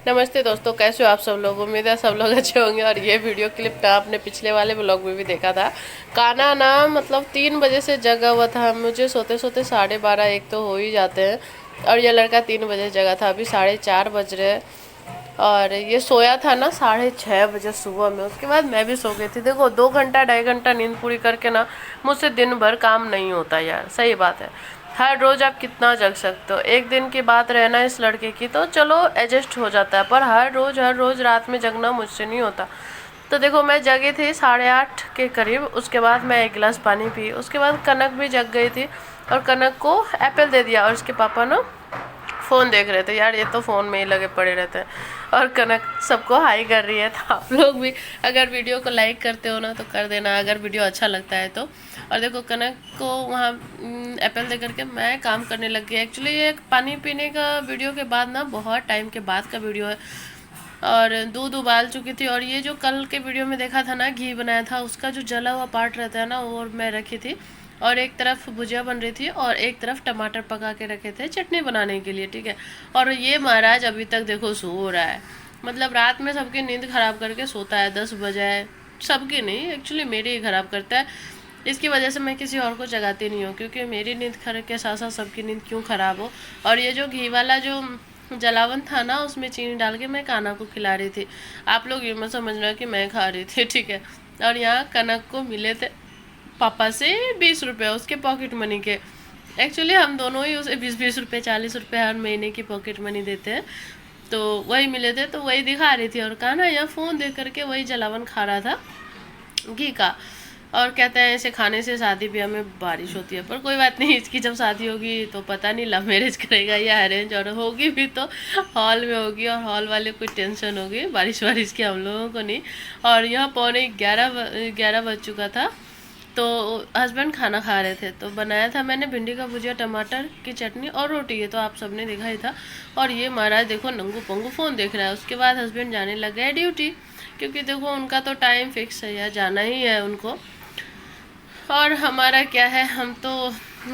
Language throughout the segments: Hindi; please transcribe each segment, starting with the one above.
नमस्ते दोस्तों, कैसे हो आप सब लोग। उम्मीद है सब लोग अच्छे होंगे। और ये वीडियो क्लिप ना आपने पिछले वाले ब्लॉग में भी देखा था। कान्हा ना मतलब 3 बजे से जगा हुआ था। मुझे सोते सोते 12:30 1 तो हो ही जाते हैं। और ये लड़का 3 बजे जगा था। अभी 4:30 बज रहे हैं। और ये सोया था ना 6:30 बजे सुबह में। उसके बाद मैं भी सो गई थी। देखो 2 घंटा 2.5 घंटा नींद पूरी करके ना मुझसे दिन भर काम नहीं होता यार, सही बात है। हर रोज आप कितना जग सकते हो। एक दिन की बात रहना इस लड़के की तो चलो एडजस्ट हो जाता है, पर हर रोज रात में जगना मुझसे नहीं होता। तो देखो मैं जगी थी 8:30 के करीब। उसके बाद मैं एक गिलास पानी पी। उसके बाद कनक भी जग गई थी और कनक को एप्पल दे दिया। और उसके पापा ना फ़ोन देख रहे थे यार, ये तो फ़ोन में ही लगे पड़े रहते हैं। और कनक सबको हाई कर रही है। तो आप लोग भी अगर वीडियो को लाइक करते हो ना तो कर देना, अगर वीडियो अच्छा लगता है तो। और देखो कनक को वहाँ एप्पल दे करके मैं काम करने लग गई। एक्चुअली ये पानी पीने का वीडियो के बाद ना बहुत टाइम के बाद का वीडियो है। और दूध उबाल चुकी थी। और ये जो कल के वीडियो में देखा था ना, घी बनाया था, उसका जो जला हुआ पार्ट रहता है ना वो मैं रखी थी। और एक तरफ भुजिया बन रही थी और एक तरफ टमाटर पका के रखे थे चटनी बनाने के लिए, ठीक है। और ये महाराज अभी तक देखो सो रहा है। मतलब रात में सबकी नींद खराब करके सोता है 10 बजे। सबकी नहीं, एक्चुअली मेरी ही खराब करता है। इसकी वजह से मैं किसी और को जगाती नहीं हूँ, क्योंकि मेरी नींद खराब के साथ साथ सबकी नींद क्यों खराब हो। और ये जो घी वाला जो जलावन था ना, उसमें चीनी डाल के मैं कान्हा को खिला रही थी। आप लोग ये मत समझना कि मैं खा रही थी, ठीक है। और यहाँ कनक को मिले थे पापा से 20 रुपये उसके पॉकेट मनी के। एक्चुअली हम दोनों ही उसे 20-20 रुपये 40 रुपये हर महीने की पॉकेट मनी देते हैं। तो वही मिले थे तो वही दिखा रही थी। और कान्हा यहाँ फ़ोन देख करके वही जलावन खा रहा था घी का। और कहते हैं ऐसे खाने से शादी ब्याह में बारिश होती है। पर कोई बात नहीं, इसकी जब शादी होगी तो पता नहीं लव मैरिज करेगा या अरेंज। और होगी भी तो हॉल में होगी, और हॉल वाले कोई टेंशन होगी बारिश वारिश की, हम लोगों को नहीं। और यहाँ 11:45 बज चुका था। तो हस्बैंड खाना खा रहे थे तो बनाया था मैंने भिंडी का भुजिया, टमाटर की चटनी और रोटी। ये तो आप सबने देखा ही था। और ये महाराज देखो नंगू पंगू फ़ोन देख रहा है। उसके बाद हस्बैंड जाने लग गए ड्यूटी, क्योंकि देखो उनका तो टाइम फिक्स है यार, जाना ही है उनको। और हमारा क्या है, हम तो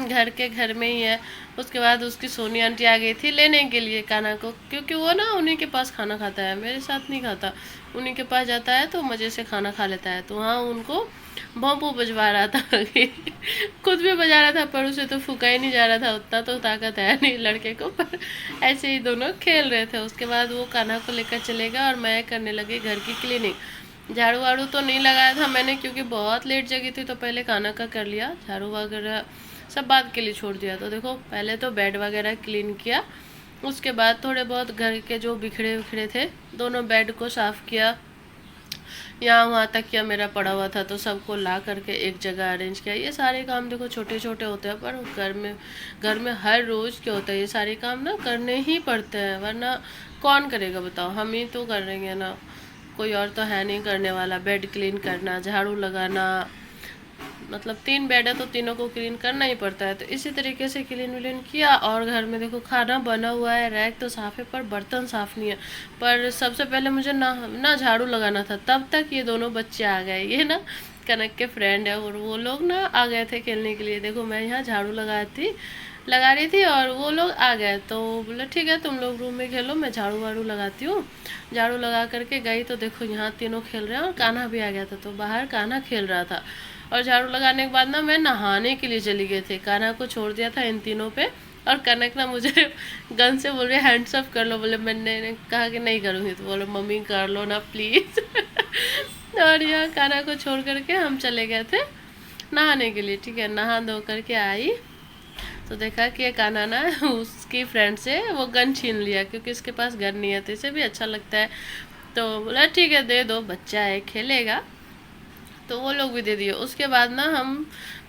घर में ही है। उसके बाद उसकी सोनी आंटी आ गई थी लेने के लिए कान्हा को, क्योंकि वो ना उन्हीं के पास खाना खाता है, मेरे साथ नहीं खाता। उन्हीं के पास जाता है तो मज़े से खाना खा लेता है। तो हाँ उनको भोंपू बजवा रहा था खुद भी बजा रहा था, पर उसे तो फूका ही नहीं जा रहा था। उतना तो ताकत है नहीं लड़के को, पर ऐसे ही दोनों खेल रहे थे। उसके बाद वो कान्हा को लेकर चलेगा और मैं करने लगी घर की क्लीनिंग। झाड़ू वाड़ू तो नहीं लगाया था मैंने, क्योंकि बहुत लेट जगी थी। तो पहले खाना का कर लिया, झाड़ू वगैरह सब बात के लिए छोड़ दिया। तो देखो पहले तो बेड वगैरह क्लीन किया। उसके बाद थोड़े बहुत घर के जो बिखरे बिखरे थे दोनों बेड को साफ़ किया। यहाँ वहाँ तक किया मेरा पड़ा हुआ था तो सबको ला करके एक जगह अरेंज किया। ये सारे काम देखो छोटे छोटे होते हैं, पर घर में हर रोज़ क्या होता है, ये सारे काम ना करने ही पड़ते हैं, वरना कौन करेगा बताओ। हम ही तो करेंगे ना, कोई और तो है नहीं करने वाला। बेड क्लीन करना, झाड़ू लगाना, मतलब 3 बेड है तो तीनों को क्लीन करना ही पड़ता है। तो इसी तरीके से क्लीन व्लीन किया। और घर में देखो खाना बना हुआ है, रैक तो साफ़ है पर बर्तन साफ़ नहीं है। पर सबसे पहले मुझे ना झाड़ू लगाना था, तब तक ये दोनों बच्चे आ गए। ये ना कनक के फ्रेंड है और वो लोग ना आ गए थे खेलने के लिए। देखो मैं यहाँ झाड़ू लगा रही थी और वो लोग आ गए। तो बोला ठीक है तुम लोग रूम में खेलो, मैं झाड़ू वाड़ू लगाती हूँ। झाड़ू लगा करके गई तो देखो यहाँ तीनों खेल रहे हैं और कान्हा भी आ गया था। तो बाहर कान्हा खेल रहा था। और झाड़ू लगाने के बाद ना मैं नहाने के लिए चली गई थी, कान्हा को छोड़ दिया था इन तीनों पे। और कनक ना मुझे गन से बोल रही हैंड्स अप कर लो। बोले मैंने कहा कि नहीं करूँगी। तो बोलो मम्मी कर लो ना प्लीज़ और यहाँ कान्हा को छोड़ करके हम चले गए थे नहाने के लिए, ठीक है। नहा धो करके आई तो देखा कि एक कान्हा ना उसकी फ्रेंड से वो गन छीन लिया, क्योंकि इसके पास गन नहीं है। तो इसे भी अच्छा लगता है तो बोला ठीक है दे दो, बच्चा है खेलेगा। तो वो लोग भी दे दिए। उसके बाद ना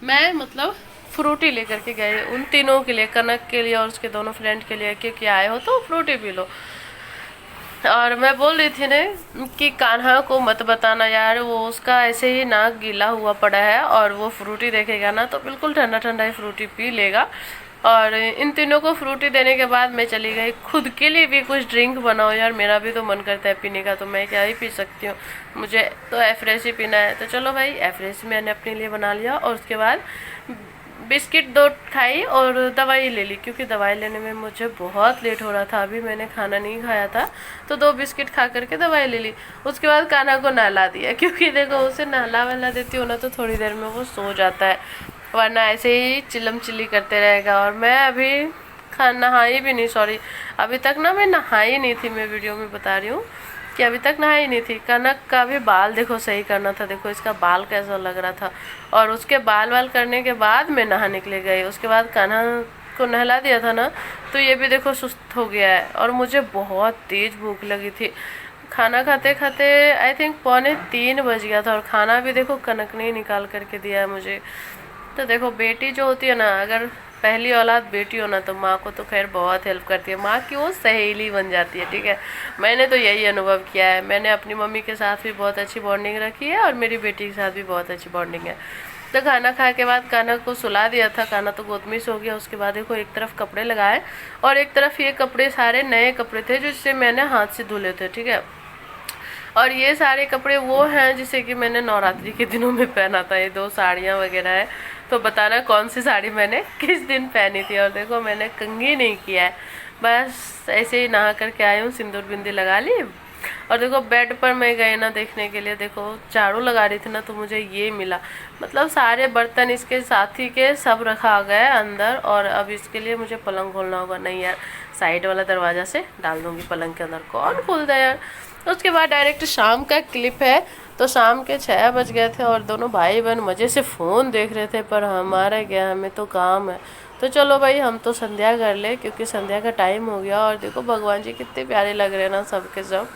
मैं मतलब फ्रूटी लेकर के गए उन तीनों के लिए, कनक के लिए और उसके दोनों फ्रेंड के लिए, क्योंकि आए हो तो फ्रूटी पी लो। और मैं बोल रही थी ना कि कान्हा को मत बताना यार, वो उसका ऐसे ही नाक गीला हुआ पड़ा है और वो फ्रूटी देखेगा ना तो बिल्कुल ठंडा ठंडा ही फ्रूटी पी लेगा। और इन तीनों को फ्रूटी देने के बाद मैं चली गई खुद के लिए भी कुछ ड्रिंक बनाओ यार, मेरा भी तो मन करता है पीने का। तो मैं क्या ही पी सकती हूँ, मुझे तो एफ्रेश ही पीना है। तो चलो भाई एफ्रेश मैंने अपने लिए बना लिया। और उसके बाद बिस्किट 2 खाई और दवाई ले ली, क्योंकि दवाई लेने में मुझे बहुत लेट हो रहा था। अभी मैंने खाना नहीं खाया था तो 2 बिस्किट खा करके दवाई ले ली। उसके बाद कान्हा को नहला दिया, क्योंकि देखो उसे नहला वहला देती हूँ ना तो थोड़ी देर में वो सो जाता है, वरना ऐसे ही चिल्लम चिल्ली करते रहेगा। और मैं अभी नहाई भी नहीं, सॉरी अभी तक ना मैं नहाई नहीं थी। मैं वीडियो में बता रही हूँ कि अभी तक नहाई नहीं थी। कनक का भी बाल देखो सही करना था, देखो इसका बाल कैसा लग रहा था। और उसके बाल वाल करने के बाद मैं नहाने के लिए गई। उसके बाद कान्हा को नहला दिया था ना तो ये भी देखो सुस्त हो गया है। और मुझे बहुत तेज भूख लगी थी। खाना खाते खाते आई थिंक 2:45 बज गया था। और खाना भी देखो कनक ने ही निकाल करके दिया है मुझे। तो देखो बेटी जो होती है ना, अगर पहली औलाद बेटी हो ना तो माँ को तो खैर बहुत हेल्प करती है। माँ की वो सहेली बन जाती है, ठीक है। मैंने तो यही अनुभव किया है। मैंने अपनी मम्मी के साथ भी बहुत अच्छी बॉन्डिंग रखी है और मेरी बेटी के साथ भी बहुत अच्छी बॉन्डिंग है। तो खाना खा के बाद कान्हा को सुला दिया था। कान्हा तो गोद में सो गया। उसके बाद देखो एक तरफ कपड़े लगाए और एक तरफ ये कपड़े सारे नए कपड़े थे जिससे मैंने हाथ से धुले थे, ठीक है। और ये सारे कपड़े वो हैं जिसे कि मैंने नवरात्रि के दिनों में पहना था। ये 2 साड़ियाँ वगैरह है, तो बताना कौन सी साड़ी मैंने किस दिन पहनी थी। और देखो मैंने कंघी नहीं किया है, बस ऐसे ही नहा करके आई हूँ, सिंदूर बिंदी लगा ली। और देखो बेड पर मैं गई ना देखने के लिए, देखो झाड़ू लगा रही थी ना तो मुझे ये मिला। मतलब सारे बर्तन इसके साथी के सब रखा गया है अंदर। और अब इसके लिए मुझे पलंग खोलना होगा। नहीं यार, साइड वाला दरवाज़ा से डाल दूँगी पलंग के अंदर, कौन खोलता है यार। उसके बाद डायरेक्ट शाम का क्लिप है। तो शाम के 6 बज गए थे और दोनों भाई बहन मज़े से फ़ोन देख रहे थे, पर हमारा क्या, हमें तो काम है। तो चलो भाई हम तो संध्या कर ले, क्योंकि संध्या का टाइम हो गया। और देखो भगवान जी कितने प्यारे लग रहे हैं ना सब के सब।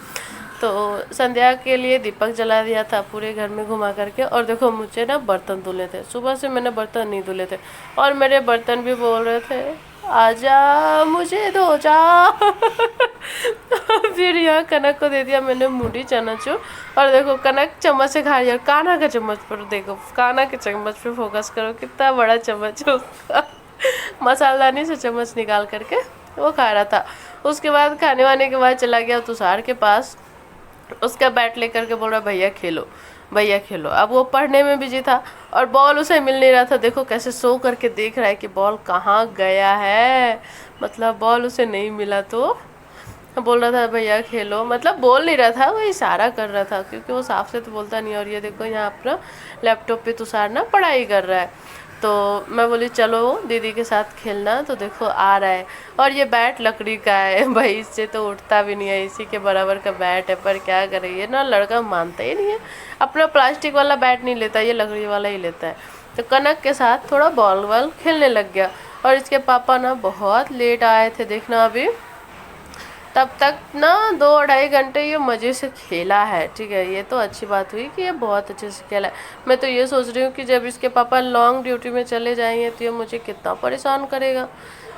तो संध्या के लिए दीपक जला दिया था पूरे घर में घुमा करके। और देखो मुझे ना बर्तन धुले थे, सुबह से मैंने बर्तन नहीं धुले थे। और मेरे बर्तन भी बोल रहे थे आजा मुझे धो जा। फिर यहाँ कनक को दे दिया मैंने मूढ़ी चनाचूर। और देखो कनक चम्मच से खा रही है। और कान्हा के चम्मच पर देखो, कान्हा के चम्मच पे फोकस करो, कितना बड़ा चम्मच है उसका। मसालदानी से चम्मच निकाल करके वो खा रहा था। उसके बाद खाने वाने के बाद चला गया तुषार के पास। उसका बैट लेकर के बोल रहा भैया खेलो, भैया खेलो। अब वो पढ़ने में बिजी था और बॉल उसे मिल नहीं रहा था। देखो कैसे सो करके देख रहा है कि बॉल कहाँ गया है। मतलब बॉल उसे नहीं मिला तो बोल रहा था भैया खेलो। मतलब बोल नहीं रहा था, वो इशारा कर रहा था, क्योंकि वो साफ से तो बोलता नहीं। और ये देखो यहाँ अपना लैपटॉप पे तुषार ना पढ़ाई कर रहा है। तो मैं बोली चलो दीदी के साथ खेलना। तो देखो आ रहा है। और ये बैट लकड़ी का है भाई, इससे तो उठता भी नहीं है, इसी के बराबर का बैट है। पर क्या करे, ये ना लड़का मानता ही नहीं है, अपना प्लास्टिक वाला बैट नहीं लेता, ये लकड़ी वाला ही लेता है। तो कनक के साथ थोड़ा बॉल वॉल खेलने लग गया। और इसके पापा ना बहुत लेट आए थे, देखना अभी। तब तक ना 2-2.5 घंटे ये मज़े से खेला है, ठीक है। ये तो अच्छी बात हुई कि ये बहुत अच्छे से खेला है। मैं तो ये सोच रही हूँ कि जब इसके पापा लॉन्ग ड्यूटी में चले जाएंगे तो ये मुझे कितना परेशान करेगा।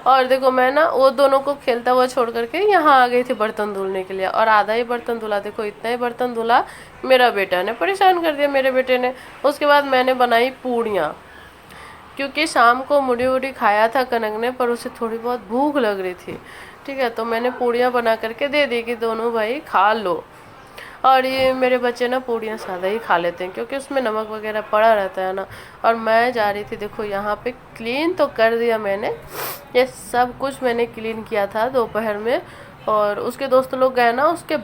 और देखो मैं ना वो दोनों को खेलता हुआ छोड़ करके यहाँ आ गई थी बर्तन धुलने के लिए। और आधा ही बर्तन धुला, देखो इतना ही बर्तन धुला, मेरा बेटा ने परेशान कर दिया, मेरे बेटे ने। उसके बाद मैंने बनाई पूड़ियाँ, क्योंकि शाम को मुड़ी उड़ी खाया था कनक ने, पर उसे थोड़ी बहुत भूख लग रही थी, ठीक है। तो मैंने पूड़ियाँ बना करके दे दी कि दोनों भाई खा लो। और ये मेरे बच्चे ना पूड़ियाँ सादा ही खा लेते हैं, क्योंकि उसमें नमक वगैरह पड़ा रहता है ना। और मैं जा रही थी, देखो यहाँ पे क्लीन तो कर दिया मैंने, ये सब कुछ मैंने क्लीन किया था दोपहर में। और उसके दोस्त लोग गए ना, उसके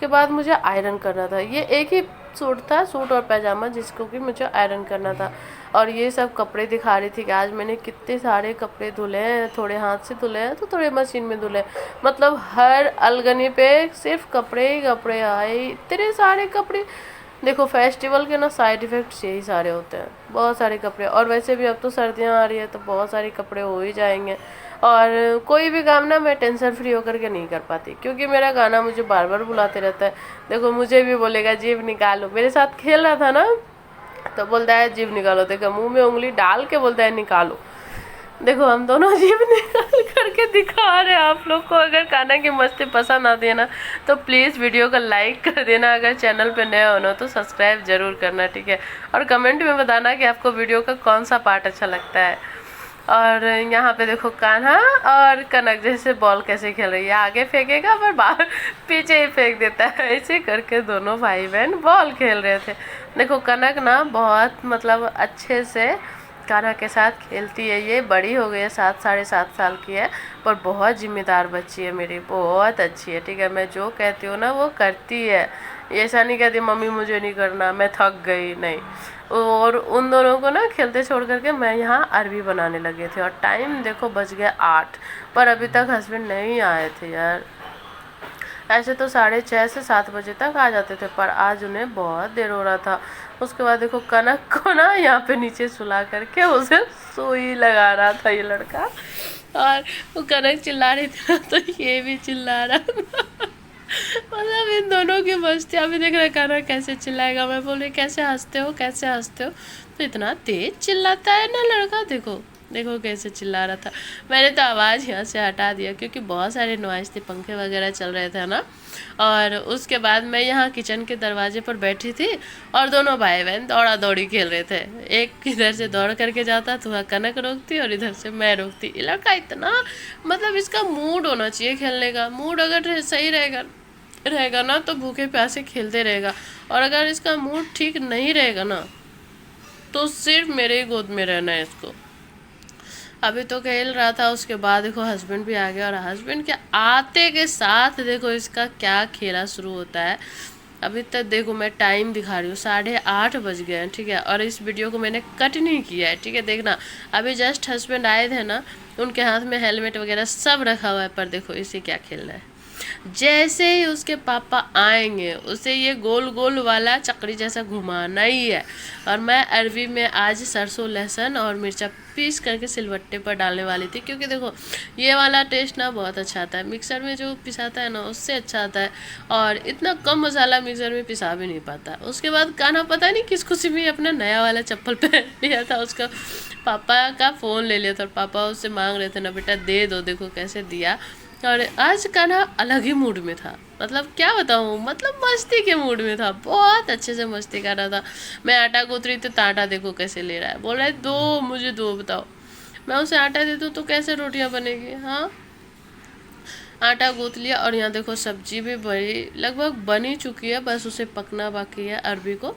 बाद मुझे आयरन करना था। ये एक ही सूट था, सूट और पैजामा, जिसको कि मुझे आयरन करना था। और ये सब कपड़े दिखा रही थी कि आज मैंने कितने सारे कपड़े धुले हैं, थोड़े हाथ से धुले हैं तो थोड़े मशीन में धुले हैं। मतलब हर अलगनी पे सिर्फ कपड़े ही कपड़े आए, इतने सारे कपड़े। देखो फेस्टिवल के ना साइड इफ़ेक्ट्स यही सारे होते हैं, बहुत सारे कपड़े। और वैसे भी अब तो सर्दियाँ आ रही है तो बहुत सारे कपड़े हो ही जाएंगे। और कोई भी काम ना मैं टेंशन फ्री होकर के नहीं कर पाती, क्योंकि मेरा गाना मुझे बार बार बुलाते रहता है। देखो मुझे भी बोलेगा जीभ निकालो, मेरे साथ खेल रहा था ना तो बोलता है जीभ निकालो। देखो मुंह में उंगली डाल के बोलता है निकालो। देखो हम दोनों जीभ निकाल करके दिखा रहे हैं आप लोग को। अगर कान्हा की मस्ती पसंद आती है ना तो प्लीज़ वीडियो को लाइक कर देना। अगर चैनल पे नए हो ना तो सब्सक्राइब जरूर करना, ठीक है। और कमेंट में बताना कि आपको वीडियो का कौन सा पार्ट अच्छा लगता है। और यहाँ पे देखो कान्हा और कनक जैसे बॉल कैसे खेल रही है, आगे फेंकेगा पर बाहर पीछे ही फेंक देता है। ऐसे करके दोनों भाई बहन बॉल खेल रहे थे। देखो कनक ना बहुत मतलब अच्छे से कान्हा के साथ खेलती है। ये बड़ी हो गई है, 7 साढ़े 7 साल की है, पर बहुत जिम्मेदार बच्ची है मेरी, बहुत अच्छी है। ठीक है, मैं जो कहती हूँ ना वो करती है। ऐसा नहीं कहती मम्मी मुझे नहीं करना, मैं थक गई, नहीं। और उन दोनों को ना खेलते छोड़ करके मैं यहाँ अरबी बनाने लगे थे, और टाइम देखो बज गया 8, पर अभी तक हस्बैंड नहीं आए थे यार। ऐसे तो 6:30 से 7 बजे तक आ जाते थे, पर आज उन्हें बहुत देर हो रहा था। उसके बाद देखो कनक को ना यहाँ पे नीचे सुला करके उसे सुई लगा रहा था ये लड़का, और वो कनक चिल्ला रही थी ना, तो ये भी चिल्ला रहा था। मतलब इन दोनों की मस्ती। अभी देख रहे कान्हा कैसे चिल्लाएगा। मैं बोल रही कैसे हंसते हो, कैसे हंसते हो, तो इतना तेज चिल्लाता है ना लड़का। देखो देखो कैसे चिल्ला रहा था। मैंने तो आवाज़ यहाँ से हटा दिया क्योंकि बहुत सारे नॉइज़ थे, पंखे वगैरह चल रहे थे ना। और उसके बाद मैं यहाँ किचन के दरवाजे पर बैठी थी, और दोनों भाई बहन दौड़ा दौड़ी खेल रहे थे। एक इधर से दौड़ करके जाता तो वह कनक रोकती, और इधर से मैं रोकती। ये लड़का इतना, मतलब इसका मूड होना चाहिए खेलने का। मूड अगर सही रहेगा ना तो भूखे प्यासे खेलते रहेगा, और अगर इसका मूड ठीक नहीं रहेगा ना तो सिर्फ मेरे ही गोद में रहना है इसको। अभी तो खेल रहा था, उसके बाद देखो हस्बैंड भी आ गया, और हस्बैंड के आते के साथ देखो इसका क्या खेला शुरू होता है। अभी तक देखो मैं टाइम दिखा रही हूँ, 8:30 बज गए हैं। ठीक है, और इस वीडियो को मैंने कट नहीं किया है। ठीक है, देखना अभी जस्ट हस्बैंड आए थे ना, उनके हाथ में हेलमेट वगैरह सब रखा हुआ है, पर देखो इसे क्या खेलना है। जैसे ही उसके पापा आएंगे उसे ये गोल गोल वाला चक्री जैसा घुमाना ही है। और मैं अरबी में आज सरसों लहसुन और मिर्चा पीस करके सिलबट्टे पर डालने वाली थी, क्योंकि देखो ये वाला टेस्ट ना बहुत अच्छा आता है। मिक्सर में जो पिसाता है ना उससे अच्छा आता है, और इतना कम मसाला मिक्सर में पिसा भी नहीं पाता। उसके बाद कान्हा पता नहीं किस खुशी में अपना नया वाला चप्पल पहन लिया था, उसका पापा का फ़ोन ले लिया था, और पापा उससे मांग रहे थे ना बेटा दे दो, देखो कैसे दिया। और आज कान्हा अलग ही मूड में था, मतलब क्या बताऊँ, मतलब मस्ती के मूड में था, बहुत अच्छे से मस्ती कर रहा था। मैं आटा गूंथ रही तो आटा देखो कैसे ले रहा है, बोल रहा है दो मुझे दो, बताओ मैं उसे आटा दे दूँ तो कैसे रोटियां बनेगी। हाँ, आटा गूंथ लिया, और यहाँ देखो सब्जी भी बड़ी लगभग बनी चुकी है, बस उसे पकना बाकी है अरबी को।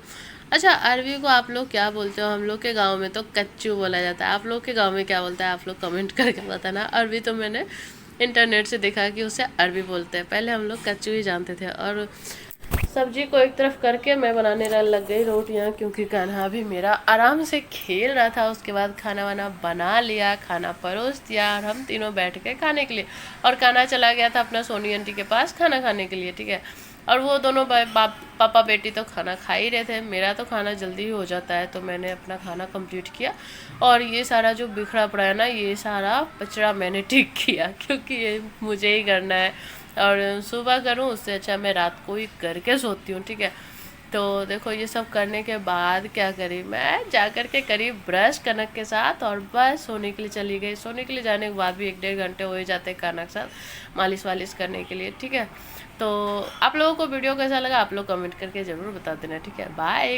अच्छा, अरबी को आप लोग क्या बोलते हो? हम लोग के गांव में तो कच्चू बोला जाता है। आप लोग के गांव में क्या बोलता है आप लोग कमेंट करके बताना। अरबी तो मैंने इंटरनेट से देखा कि उसे अरबी बोलते हैं, पहले हम लोग कच्चू ही जानते थे। और सब्जी को एक तरफ करके मैं बनाने लग गई रोटियां, क्योंकि कान्हा भी मेरा आराम से खेल रहा था। उसके बाद खाना वाना बना लिया, खाना परोस दिया, और हम तीनों बैठ के खाने के लिए। और कान्हा चला गया था अपना सोनी आंटी के पास खाना खाने के लिए। ठीक है, और वो दोनों पापा बेटी तो खाना खा ही रहे थे। मेरा तो खाना जल्दी ही हो जाता है, तो मैंने अपना खाना कंप्लीट किया। और ये सारा जो बिखरा पड़ा है ना, ये सारा कचरा मैंने ठीक किया, क्योंकि ये मुझे ही करना है। और सुबह करूँ उससे अच्छा मैं रात को ही करके सोती हूँ। ठीक है, तो देखो ये सब करने के बाद क्या करी, मैं जा कर के करी ब्रश कनक के साथ, और बस सोने के लिए चली गई। सोने के लिए जाने के बाद भी 1-1.5 घंटे हो ही जाते हैं कान्हा के साथ मालिश वालिश करने के लिए। ठीक है, तो आप लोगों को वीडियो कैसा लगा आप लोग कमेंट करके ज़रूर बता देना। ठीक है, बाय।